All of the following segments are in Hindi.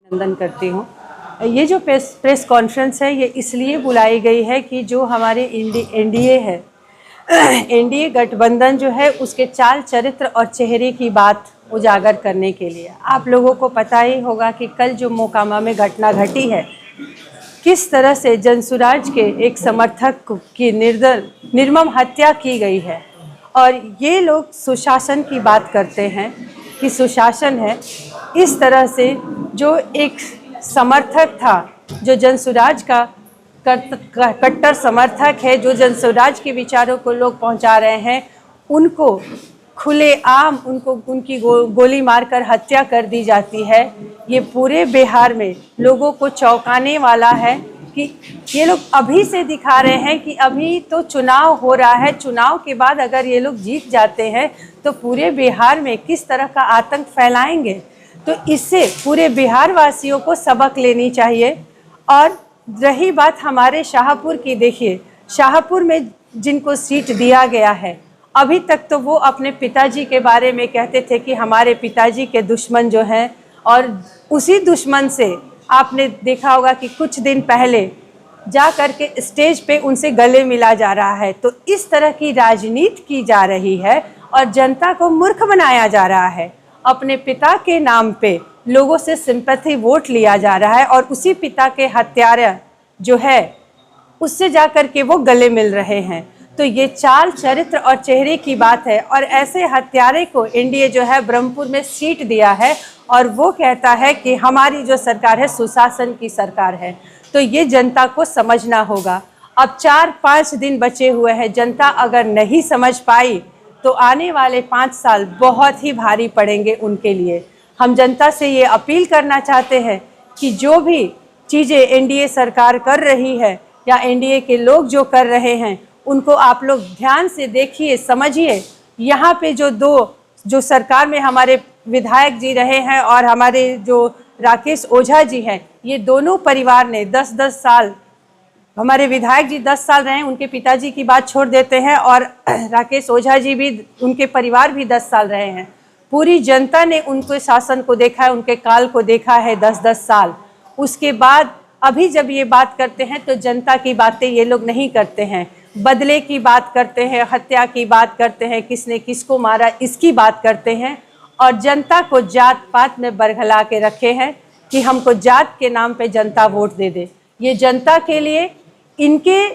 अभिनंदन करती हूँ। ये जो प्रेस कॉन्फ्रेंस है ये इसलिए बुलाई गई है कि जो हमारे एनडीए है, एनडीए गठबंधन जो है उसके चाल चरित्र और चेहरे की बात उजागर करने के लिए। आप लोगों को पता ही होगा कि कल जो मोकामा में घटना घटी है, किस तरह से जनसुराज के एक समर्थक की निर्मम हत्या की गई है। और ये लोग सुशासन की बात करते हैं कि सुशासन है। इस तरह से जो एक समर्थक था, जो जनसुराज का कट्टर समर्थक है, जो जनसुराज के विचारों को लोग पहुंचा रहे हैं, उनको खुलेआम उनकी गोली मारकर हत्या कर दी जाती है। ये पूरे बिहार में लोगों को चौंकाने वाला है कि ये लोग अभी से दिखा रहे हैं कि अभी तो चुनाव हो रहा है, चुनाव के बाद अगर ये लोग जीत जाते हैं तो पूरे बिहार में किस तरह का आतंक फैलाएंगे। तो इससे पूरे बिहार वासियों को सबक लेनी चाहिए। और रही बात हमारे शाहपुर की, देखिए शाहपुर में जिनको सीट दिया गया है, अभी तक तो वो अपने पिताजी के बारे में कहते थे कि हमारे पिताजी के दुश्मन जो हैं, और उसी दुश्मन से आपने देखा होगा कि कुछ दिन पहले जा कर के स्टेज पे उनसे गले मिला जा रहा है। तो इस तरह की राजनीति की जा रही है और जनता को मूर्ख बनाया जा रहा है। अपने पिता के नाम पे लोगों से सिंपैथी वोट लिया जा रहा है और उसी पिता के हत्यारा जो है उससे जा कर के वो गले मिल रहे हैं। तो ये चाल चरित्र और चेहरे की बात है। और ऐसे हत्यारे को एनडीए जो है ब्रह्मपुर में सीट दिया है और वो कहता है कि हमारी जो सरकार है सुशासन की सरकार है। तो ये जनता को समझना होगा। अब 4-5 दिन बचे हुए हैं। जनता अगर नहीं समझ पाई तो आने वाले 5 साल बहुत ही भारी पड़ेंगे उनके लिए। हम जनता से ये अपील करना चाहते हैं कि जो भी चीज़ें एनडीए सरकार कर रही है या एनडीए के लोग जो कर रहे हैं, उनको आप लोग ध्यान से देखिए, समझिए। यहाँ पे जो सरकार में हमारे विधायक जी रहे हैं और हमारे जो राकेश ओझा जी हैं, ये दोनों परिवार ने 10-10 साल, हमारे विधायक जी 10 साल रहे, उनके पिताजी की बात छोड़ देते हैं, और राकेश ओझा जी भी, उनके परिवार भी 10 साल रहे हैं। पूरी जनता ने उनके शासन को देखा है, उनके काल को देखा है 10-10 साल। उसके बाद अभी जब ये बात करते हैं तो जनता की बातें ये लोग नहीं करते हैं, बदले की बात करते हैं, हत्या की बात करते हैं, किसने किसको मारा इसकी बात करते हैं, और जनता को जात पात में बरगला के रखे हैं कि हमको जात के नाम पे जनता वोट दे दे। ये जनता के लिए इनके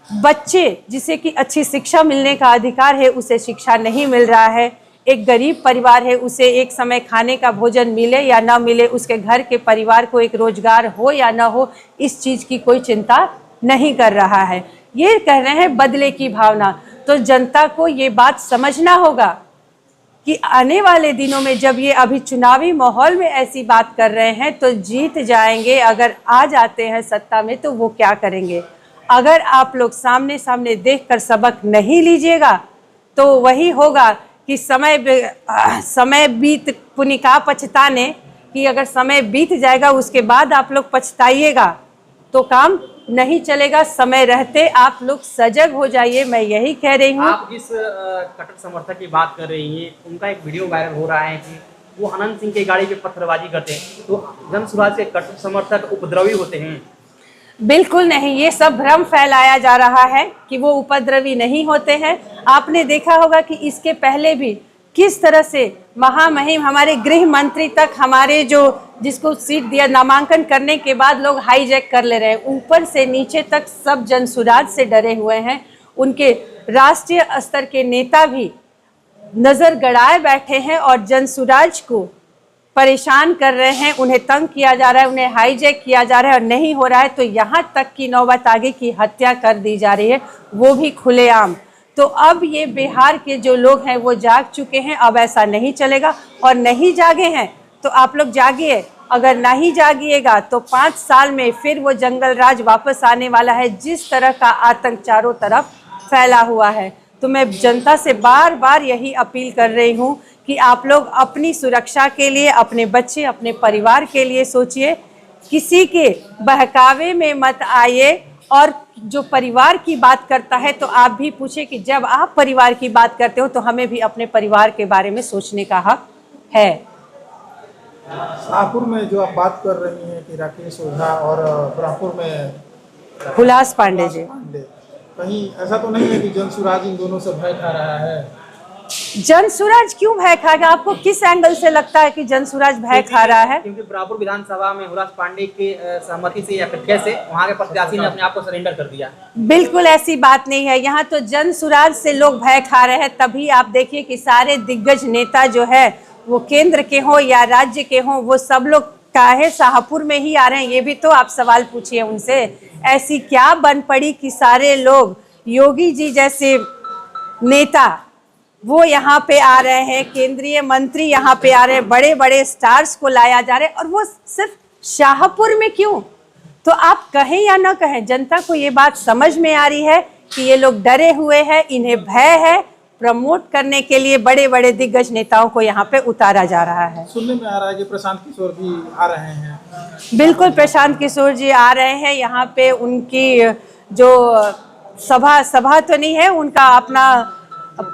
बच्चे जिसे कि अच्छी शिक्षा मिलने का अधिकार है, उसे शिक्षा नहीं मिल रहा है। एक गरीब परिवार है, उसे एक समय खाने का भोजन मिले या ना मिले, उसके घर के परिवार को एक रोजगार हो या ना हो, इस चीज़ की कोई चिंता नहीं कर रहा है। ये कह रहे हैं बदले की भावना। तो जनता को ये बात समझना होगा कि आने वाले दिनों में जब ये अभी चुनावी माहौल में ऐसी बात कर रहे हैं तो जीत जाएंगे। अगर आ जाते हैं सत्ता में तो वो क्या करेंगे। अगर आप लोग सामने सामने देखकर सबक नहीं लीजिएगा तो वही होगा कि समय बीत पुनिका पछताने, कि अगर समय बीत जाएगा उसके बाद आप लोग पछताइएगा तो काम नहीं चलेगा। समय रहते आप लोग सजग हो जाइए, मैं यही कह रही हूँ। आप जिस कट्टर समर्थक की बात कर रही हैं, उनका एक वीडियो वायरल हो रहा है कि वो अनंत सिंह की गाड़ी पे पत्थरबाजी करते हैं, तो जनसुराज के कट्टर समर्थक उपद्रवी होते हैं? बिल्कुल नहीं, ये सब भ्रम फैलाया जा रहा है कि वो उपद्रवी नहीं होते हैं। आपने देखा होगा कि इसके पहले भी किस तरह से महामहिम हमारे गृह मंत्री तक, हमारे जो जिसको सीट दिया, नामांकन करने के बाद लोग हाईजैक कर ले रहे हैं। ऊपर से नीचे तक सब जनसुराज से डरे हुए हैं। उनके राष्ट्रीय स्तर के नेता भी नज़र गड़ाए बैठे हैं और जनसुराज को परेशान कर रहे हैं, उन्हें तंग किया जा रहा है, उन्हें हाईजैक किया जा रहा है, और नहीं हो रहा है तो यहाँ तक की नौबत आगे की हत्या कर दी जा रही है, वो भी खुलेआम। तो अब ये बिहार के जो लोग हैं वो जाग चुके हैं। अब ऐसा नहीं चलेगा, और नहीं जागे हैं तो आप लोग जागिए। अगर नहीं जागिएगा तो 5 साल में फिर वो जंगल राज वापस आने वाला है, जिस तरह का आतंक चारों तरफ फैला हुआ है। तो मैं जनता से बार बार यही अपील कर रही हूँ कि आप लोग अपनी सुरक्षा के लिए, अपने बच्चे, अपने परिवार के लिए सोचिए। किसी के बहकावे में मत आइए। और जो परिवार की बात करता है तो आप भी पूछे कि जब आप परिवार की बात करते हो तो हमें भी अपने परिवार के बारे में सोचने का हक है। शाहपुर में जो आप बात कर रही हैं कि राकेश ओझा और ब्रह्मपुर में हुलास पांडे जी, पांडे, कहीं ऐसा तो नहीं है कि जनसुराज इन दोनों से भय खा रहा है? जनसुराज क्यों भय खाएगा? आपको किस एंगल से लगता है कि जनसुराज भय खा रहा है? क्योंकि ब्रह्मपुर विधानसभा में हुलास पांडे के सहमति से या फिर कैसे वहाँ के प्रत्याशी ने अपने आप को सरेंडर कर दिया। बिल्कुल ऐसी बात नहीं है। यहाँ तो जनसुराज से लोग भय खा रहे हैं। तभी आप देखिए कि सारे दिग्गज नेता जो है वो केंद्र के हों या राज्य के हों, वो सब लोग काहे शाहपुर में ही आ रहे हैं? ये भी तो आप सवाल पूछिए उनसे। ऐसी क्या बन पड़ी कि सारे लोग, योगी जी जैसे नेता वो यहाँ पे आ रहे हैं, केंद्रीय मंत्री यहाँ पे आ रहे हैं, बड़े बड़े स्टार्स को लाया जा रहा है, और वो सिर्फ शाहपुर में क्यों? तो आप कहें या ना कहें, जनता को ये बात समझ में आ रही है कि ये लोग डरे हुए हैं, इन्हें भय है। प्रमोट करने के लिए बड़े बड़े दिग्गज नेताओं को यहाँ पे उतारा जा रहा है। सुनने में आ रहा है कि प्रशांत किशोर भी आ रहे हैं। बिल्कुल, प्रशांत किशोर जी आ रहे हैं यहाँ पे। उनकी जो सभा तो नहीं है, उनका अपना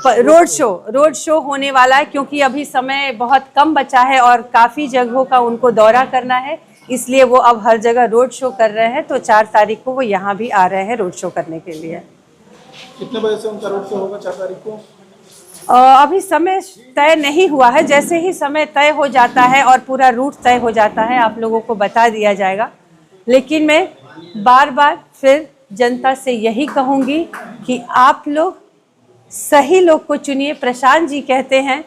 रोड शो होने वाला है, क्योंकि अभी समय बहुत कम बचा है और काफ़ी जगहों का उनको दौरा करना है, इसलिए वो अब हर जगह रोड शो कर रहे हैं। तो 4 तारीख को वो यहाँ भी आ रहे हैं रोड शो करने के लिए। कितने बजे से उनका रोड शो होगा 4 तारीख को? अभी समय तय नहीं हुआ है। जैसे ही समय तय हो जाता है और पूरा रूट तय हो जाता है, आप लोगों को बता दिया जाएगा। लेकिन मैं बार बार फिर जनता से यही कहूँगी कि आप लोग सही लोग को चुनिए। प्रशांत जी कहते हैं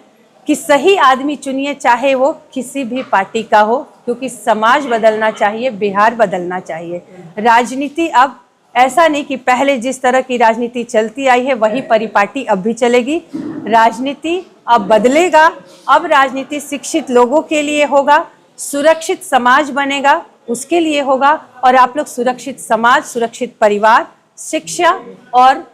कि सही आदमी चुनिए, चाहे वो किसी भी पार्टी का हो, क्योंकि समाज बदलना चाहिए, बिहार बदलना चाहिए। राजनीति अब ऐसा नहीं कि पहले जिस तरह की राजनीति चलती आई है वही परिपाटी अब भी चलेगी। राजनीति अब बदलेगा। अब राजनीति शिक्षित लोगों के लिए होगा, सुरक्षित समाज बनेगा उसके लिए होगा। और आप लोग सुरक्षित समाज, सुरक्षित परिवार, शिक्षा और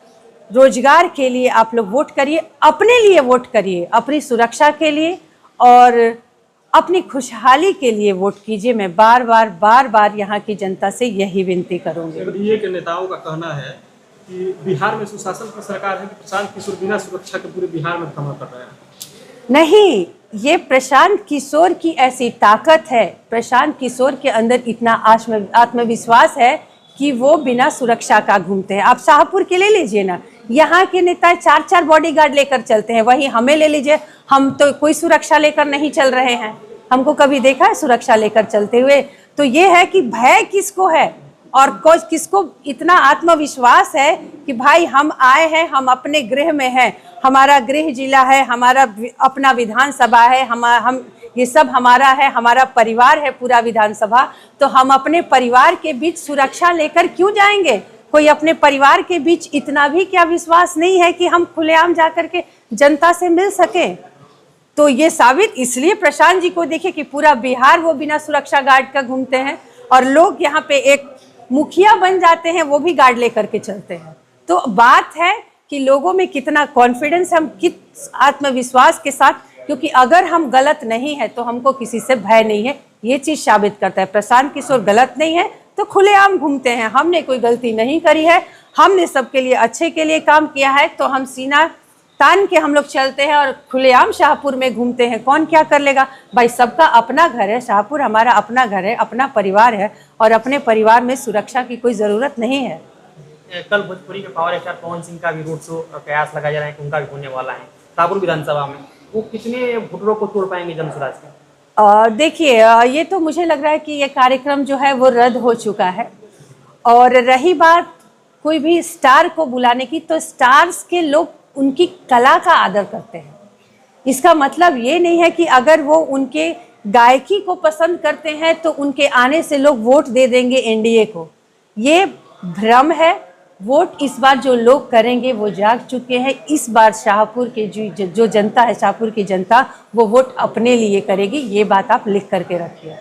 रोजगार के लिए आप लोग वोट करिए। अपने लिए वोट करिए, अपनी सुरक्षा के लिए और अपनी खुशहाली के लिए वोट कीजिए। मैं बार बार यहाँ की जनता से यही विनती करूंगी। एनडीए के नेताओं का कहना है कि बिहार में सुशासन की सरकार है कि प्रशांत किशोर बिना सुरक्षा के पूरे बिहार में धमाका कर रहे हैं। नहीं, ये प्रशांत किशोर की ऐसी ताकत है, प्रशांत किशोर के अंदर इतना आत्मविश्वास है कि वो बिना सुरक्षा का घूमते हैं। आप शाहपुर के ले लीजिए ना, यहाँ के नेता 4-4 बॉडीगार्ड लेकर चलते हैं। वहीं हमें ले लीजिए, हम तो कोई सुरक्षा लेकर नहीं चल रहे हैं। हमको कभी देखा है सुरक्षा लेकर चलते हुए? तो ये है कि भय किसको है और किसको इतना आत्मविश्वास है कि भाई हम आए हैं, हम अपने गृह में हैं, हमारा गृह जिला है, हमारा अपना विधानसभा है, हम ये सब हमारा है, हमारा परिवार है पूरा विधानसभा। तो हम अपने परिवार के बीच सुरक्षा लेकर क्यों जाएंगे? कोई अपने परिवार के बीच इतना भी क्या विश्वास नहीं है कि हम खुलेआम जाकर के जनता से मिल सके? तो ये साबित इसलिए प्रशांत जी को देखिए कि पूरा बिहार वो बिना सुरक्षा गार्ड का घूमते हैं और लोग यहाँ पे एक मुखिया बन जाते हैं, वो भी गार्ड लेकर के चलते हैं। तो बात है कि लोगों में कितना कॉन्फिडेंस, हम किस आत्मविश्वास के साथ, क्योंकि अगर हम गलत नहीं है तो हमको किसी से भय नहीं है, ये चीज़ साबित करता है। प्रशांत किशोर गलत नहीं है तो खुलेआम घूमते हैं। हमने कोई गलती नहीं करी है, हमने सबके लिए अच्छे के लिए काम किया है, तो हम सीना तान के हम लोग चलते हैं और खुलेआम शाहपुर में घूमते हैं। कौन क्या कर लेगा भाई? सबका अपना घर है, शाहपुर हमारा अपना घर है, अपना परिवार है और अपने परिवार में सुरक्षा की कोई ज़रूरत नहीं है। कल भोजपुरी के पावर स्टार पवन सिंह का भी रोड शो कयास लगाया जा रहा है कि उनका भी होने वाला है शाहपुर विधानसभा में। वो कितने वोटरों को तोड़ पाएंगे जनसुराज के? देखिए, ये तो मुझे लग रहा है कि ये कार्यक्रम जो है वो रद्द हो चुका है। और रही बात कोई भी स्टार को बुलाने की, तो स्टार्स के लोग उनकी कला का आदर करते हैं। इसका मतलब ये नहीं है कि अगर वो उनके गायकी को पसंद करते हैं तो उनके आने से लोग वोट दे देंगे एनडीए को। ये भ्रम है। वोट इस बार जो लोग करेंगे वो जाग चुके हैं। इस बार शाहपुर के जो जनता है, शाहपुर की जनता, वो वोट अपने लिए करेगी। ये बात आप लिख करके रखिए।